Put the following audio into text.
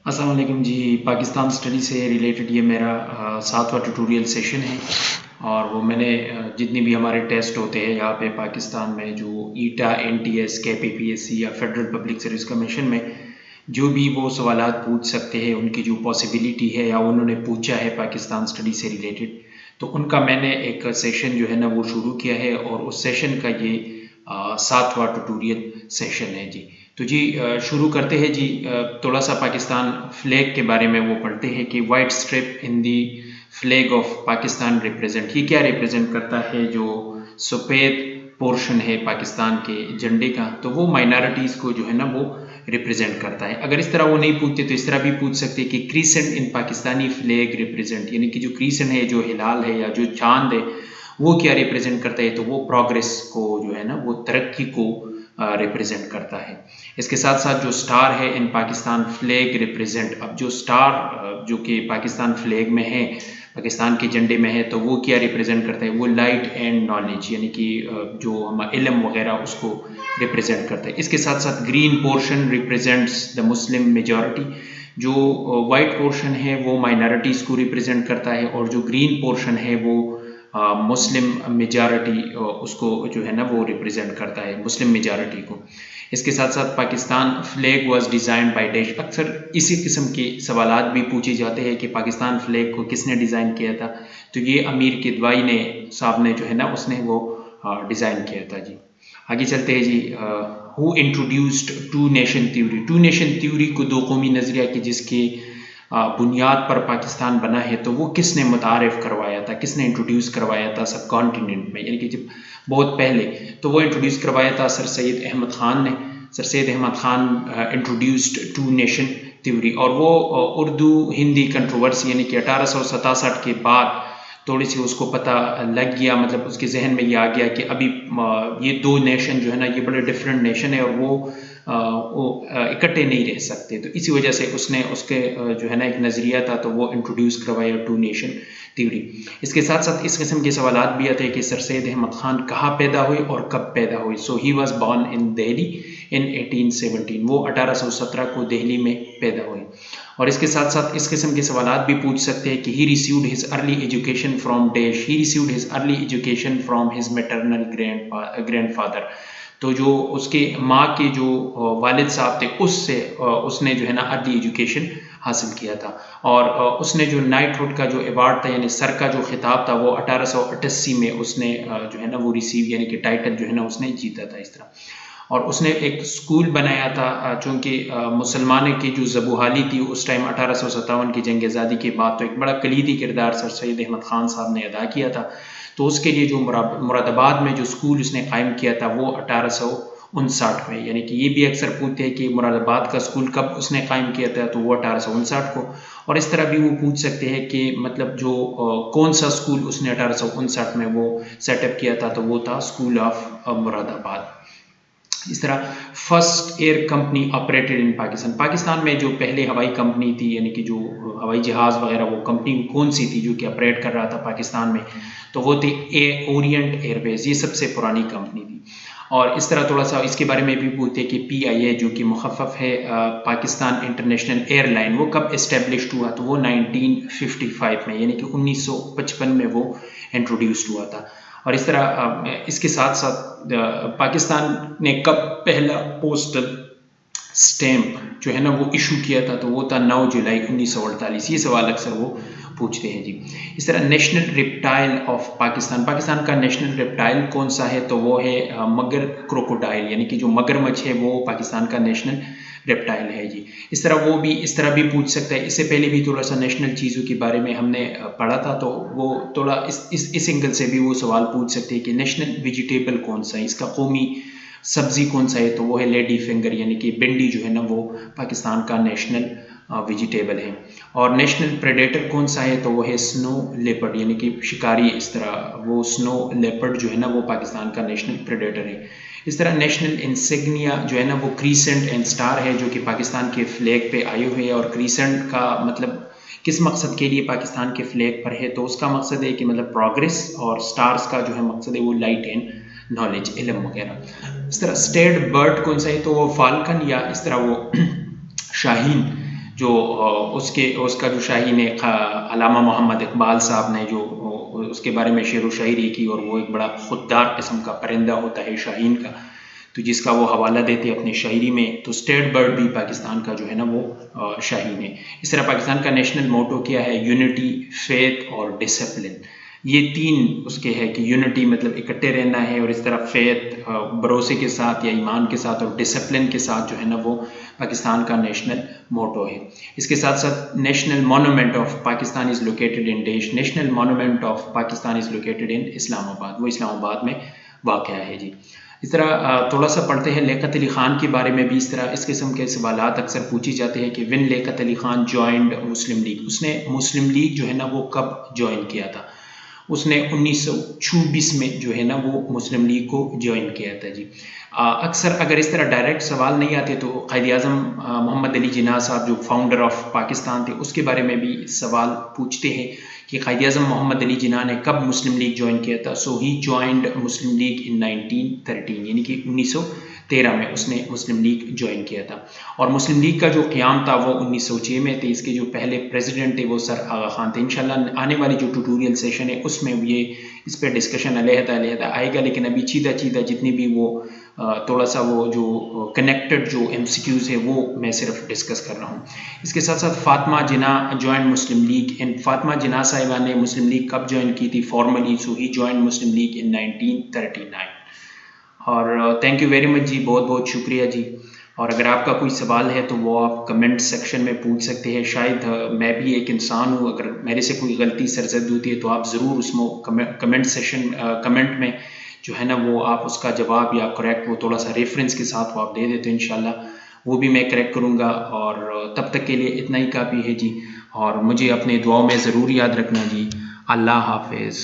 السلام علیکم جی، پاکستان اسٹڈی سے ریلیٹڈ یہ میرا 7واں ٹیوٹوریل سیشن ہے، اور وہ میں نے جتنی بھی ہمارے ٹیسٹ ہوتے ہیں یہاں پہ پاکستان میں، جو ایٹا NTS KPPSC یا فیڈرل پبلک سروس کمیشن میں جو بھی وہ سوالات پوچھ سکتے ہیں، ان کی جو پاسبلٹی ہے یا انہوں نے پوچھا ہے پاکستان اسٹڈی سے ریلیٹڈ، تو ان کا میں نے ایک سیشن جو ہے نا وہ شروع کیا ہے، اور اس سیشن کا یہ 7واں ٹیوٹوریل سیشن ہے جی۔ تو جی شروع کرتے ہیں جی، تھوڑا سا پاکستان فلیگ کے بارے میں وہ پڑھتے ہیں کہ white stripe in the flag of Pakistan represent, یہ کیا ریپریزنٹ کرتا ہے؟ جو سفید پورشن ہے پاکستان کے جھنڈے کا، تو وہ مائنارٹیز کو جو ہے نا وہ ریپریزنٹ کرتا ہے۔ اگر اس طرح وہ نہیں پوچھتے تو اس طرح بھی پوچھ سکتے کہ کریسنٹ ان پاکستانی فلیگ ریپریزنٹ، یعنی کہ جو کریسنٹ ہے، جو ہلال ہے یا جو چاند ہے، وہ کیا ریپریزنٹ کرتا ہے؟ تو وہ پروگریس کو جو ہے نا وہ ترقی کو ریپریزنٹ کرتا ہے۔ اس کے ساتھ ساتھ جو سٹار ہے ان پاکستان فلیگ ریپریزنٹ، اب جو سٹار جو کہ پاکستان فلیگ میں ہے، پاکستان کے جھنڈے میں ہے، تو وہ کیا ریپریزنٹ کرتا ہے؟ وہ لائٹ اینڈ نالج، یعنی کہ جو ہمارا علم وغیرہ اس کو ریپریزنٹ کرتا ہے۔ اس کے ساتھ ساتھ گرین پورشن ریپریزنٹس دا مسلم میجورٹی، جو وائٹ پورشن ہے وہ مائنارٹیز کو ریپریزنٹ کرتا ہے، اور جو گرین پورشن ہے وہ مسلم میجارٹی اس کو جو ہے نا وہ ریپریزنٹ کرتا ہے، مسلم میجارٹی کو۔ اس کے ساتھ ساتھ Pakistan flag was designed by dash, اکثر اسی قسم کے سوالات بھی پوچھے جاتے ہیں کہ پاکستان فلیگ کو کس نے ڈیزائن کیا تھا؟ تو یہ امیر کدوئی نے صاحب نے جو ہے نا اس نے وہ ڈیزائن کیا تھا جی۔ آگے چلتے ہیں جی، who introduced two nation theory, two nation theory کو دو قومی نظریہ کی جس کے بنیاد پر پاکستان بنا ہے، تو وہ کس نے متعارف کروایا تھا، کس نے انٹروڈیوس کروایا تھا سب کانٹیننٹ میں؟ یعنی کہ جب بہت پہلے تو وہ انٹروڈیوس کروایا تھا سر سید احمد خان نے۔ Sir Syed Ahmad Khan introduced two nation theory, اور وہ اردو ہندی کنٹروورسی، یعنی کہ 1867 کے بعد تھوڑی سی اس کو پتہ لگ گیا، مطلب اس کے ذہن میں یہ آ گیا کہ ابھی یہ دو نیشن جو ہے نا یہ بڑے ڈفرینٹ نیشن ہے، اور وہ اکٹھے نہیں رہ سکتے، تو اسی وجہ سے اس نے اس کے جو ہے نا ایک نظریہ تھا، تو وہ انٹروڈیوس کروایا ٹو نیشن تھیوری۔ اس کے ساتھ ساتھ اس قسم کے سوالات بھی آتے ہیں کہ سر سید احمد خان کہاں پیدا ہوئے اور کب پیدا ہوئے؟ So he was born in Delhi in 1817، وہ 1817 کو دہلی میں پیدا ہوئے۔ اور اس کے ساتھ ساتھ اس قسم کے سوالات بھی پوچھ سکتے ہیں کہ he received his early education from dash, he received his early education from his maternal grandfather, تو جو اس کے ماں کے جو والد صاحب تھے اس سے اس نے جو ہے نا ارلی ایجوکیشن حاصل کیا تھا، اور اس نے جو نائٹ ہوڈ کا جو ایوارڈ تھا، یعنی سر کا جو خطاب تھا، وہ 1888 میں اس نے جو ہے نا وہ ریسیو، یعنی کہ ٹائٹل جو ہے نا اس نے جیتا تھا اس طرح۔ اور اس نے ایک اسکول بنایا تھا، چونکہ مسلمانوں کی جو زبوحالی تھی اس ٹائم 1857 کی جنگ آزادی کے بعد، تو ایک بڑا کلیدی کردار سر سید احمد خان صاحب نے ادا کیا تھا، تو اس کے لیے جو مراد آباد میں جو اسکول اس نے قائم کیا تھا وہ 1859 میں، یعنی کہ یہ بھی اکثر پوچھتے ہیں کہ مراد آباد کا اسکول کب اس نے قائم کیا تھا، تو وہ 1859 کو۔ اور اس طرح بھی وہ پوچھ سکتے ہیں کہ مطلب جو کون سا اسکول اس نے 1859 میں وہ سیٹ اپ کیا تھا، تو وہ تھا اسکول آف مراد آباد۔ اس طرح فرسٹ ایئر کمپنی آپریٹڈ ان پاکستان، پاکستان میں جو پہلے ہوائی کمپنی تھی، یعنی کہ جو ہوائی جہاز وغیرہ، وہ کمپنی کون سی تھی جو کہ آپریٹ کر رہا تھا پاکستان میں؟ تو وہ تھی اورینٹ ایئر ویز، یہ سب سے پرانی کمپنی تھی۔ اور اس طرح تھوڑا سا اس کے بارے میں بھی پوچھتے کہ PIA جو کہ مخفف ہے پاکستان انٹرنیشنل ایئر لائن، وہ کب اسٹیبلشڈ ہوا؟ تو وہ 1955 میں، یعنی کہ 1955 میں وہ انٹروڈیوسڈ ہوا تھا۔ اور اس طرح اس کے ساتھ ساتھ پاکستان نے کب پہلا پوسٹل سٹیمپ جو ہے نا وہ ایشو کیا تھا؟ تو وہ تھا 9 جولائی 1948۔ یہ سوال اکثر وہ پوچھتے ہیں جی۔ اس طرح national reptile of Pakistan, Pakistan کا نیشنل ریپٹائل کون سا ہے؟ تو وہ ہے مگر کروکوڈائل، یعنی کہ جو مگر مچھ ہے وہ پاکستان کا نیشنل ریپٹائل ہے جی۔ اس طرح وہ بھی اس طرح بھی پوچھ سکتا ہے۔ اس سے پہلے بھی تھوڑا سا نیشنل چیزوں کے بارے میں ہم نے پڑھا تھا، تو وہ تھوڑا اس اینگل سے بھی وہ سوال پوچھ سکتے ہیں کہ نیشنل ویجیٹیبل کون سا ہے، اس کا قومی سبزی کون سا ہے؟ تو وہ ہے لیڈی فنگر، یعنی کہ بھنڈی جو ہے نا وہ پاکستان کا نیشنل ویجیٹیبل ہے۔ اور نیشنل پریڈیٹر کون سا ہے؟ تو وہ ہے سنو لیپرڈ، یعنی کہ شکاری، اس طرح وہ سنو لیپرڈ جو ہے نا وہ پاکستان کا نیشنل پریڈیٹر ہے۔ اس طرح نیشنل انسیگنیا جو ہے نا وہ کریسنٹ اینڈ سٹار ہے، جو کہ پاکستان کے فلیگ پہ آئے ہوئے ہیں۔ اور کریسنٹ کا مطلب کس مقصد کے لیے پاکستان کے فلیگ پر ہے؟ تو اس کا مقصد ہے کہ مطلب پروگریس، اور سٹارز کا جو ہے مقصد ہے وہ لائٹ اینڈ نالج، علم وغیرہ۔ اس طرح اسٹیٹ برڈ کون سا ہے؟ تو وہ فالکن، یا اس طرح وہ شاہین جو اس کا جو شاہین ہے علامہ محمد اقبال صاحب نے جو اس کے بارے میں شعر و شاعری کی، اور وہ ایک بڑا خوددار قسم کا پرندہ ہوتا ہے شاہین کا، تو جس کا وہ حوالہ دیتے اپنی شاعری میں. تو اسٹیٹ برڈ بھی پاکستان کا جو ہے نا وہ شاہین ہے. اس طرح پاکستان کا نیشنل موٹو کیا ہے؟ یونٹی، فیتھ اور ڈسپلن. یہ تین اس کے ہے کہ یونٹی مطلب اکٹھے رہنا ہے، اور اس طرح فیتھ بھروسے کے ساتھ یا ایمان کے ساتھ، اور ڈسپلن کے ساتھ جو ہے نا وہ پاکستان کا نیشنل موٹو ہے. اس کے ساتھ ساتھ national monument of Pakistan is located in dash. National monument of Pakistan is located in Islamabad. وہ اسلام آباد میں واقع ہے جی. اس طرح تھوڑا سا پڑھتے ہیں لیاقت علی خان کے بارے میں بھی. اس طرح اس قسم کے سوالات اکثر پوچھی جاتے ہیں کہ when لیاقت علی خان جوائنڈ مسلم لیگ. اس نے مسلم لیگ جو ہے نا وہ کب جوائن کیا تھا؟ اس نے 1926 میں جو ہے نا وہ مسلم لیگ کو جوائن کیا تھا جی. اکثر اگر اس طرح ڈائریکٹ سوال نہیں آتے تو قائد اعظم محمد علی جناح صاحب جو فاؤنڈر آف پاکستان تھے، اس کے بارے میں بھی سوال پوچھتے ہیں کہ قائد اعظم محمد علی جناح نے کب مسلم لیگ جوائن کیا تھا. سو ہی جوائنڈ مسلم لیگ ان 1913، یعنی کہ 1913 میں اس نے مسلم لیگ جوائن کیا تھا. اور مسلم لیگ کا جو قیام تھا وہ 1906 میں تھے. اس کے جو پہلے پریزیڈنٹ تھے وہ سر آغا خان تھے. انشاءاللہ آنے والی جو ٹیوٹوریل سیشن ہے اس میں یہ اس پہ ڈسکشن علیحدہ آئے گا، لیکن ابھی چیدہ جتنی بھی وہ تھوڑا سا وہ جو کنیکٹڈ جو MCQs ہے وہ میں صرف ڈسکس کر رہا ہوں. اس کے ساتھ ساتھ فاطمہ جناح جوائن مسلم لیگ. فاطمہ جناح صاحبہ نے مسلم لیگ کب جوائن کی تھی فارملی؟ سو ہی جوائن مسلم لیگ ان 1939. اور تھینک یو ویری مچ جی، بہت بہت شکریہ جی. اور اگر آپ کا کوئی سوال ہے تو وہ آپ کمنٹ سیکشن میں پوچھ سکتے ہیں. شاید میں بھی ایک انسان ہوں، اگر میرے سے کوئی غلطی سرزد ہوتی ہے تو آپ ضرور اس میں کمنٹ میں جو ہے نا وہ آپ اس کا جواب یا کریکٹ وہ تھوڑا سا ریفرنس کے ساتھ وہ آپ دے دیتے، انشاءاللہ وہ بھی میں کریکٹ کروں گا. اور تب تک کے لیے اتنا ہی کافی ہے جی. اور مجھے اپنے دعاؤں میں ضرور یاد رکھنا جی. اللہ حافظ.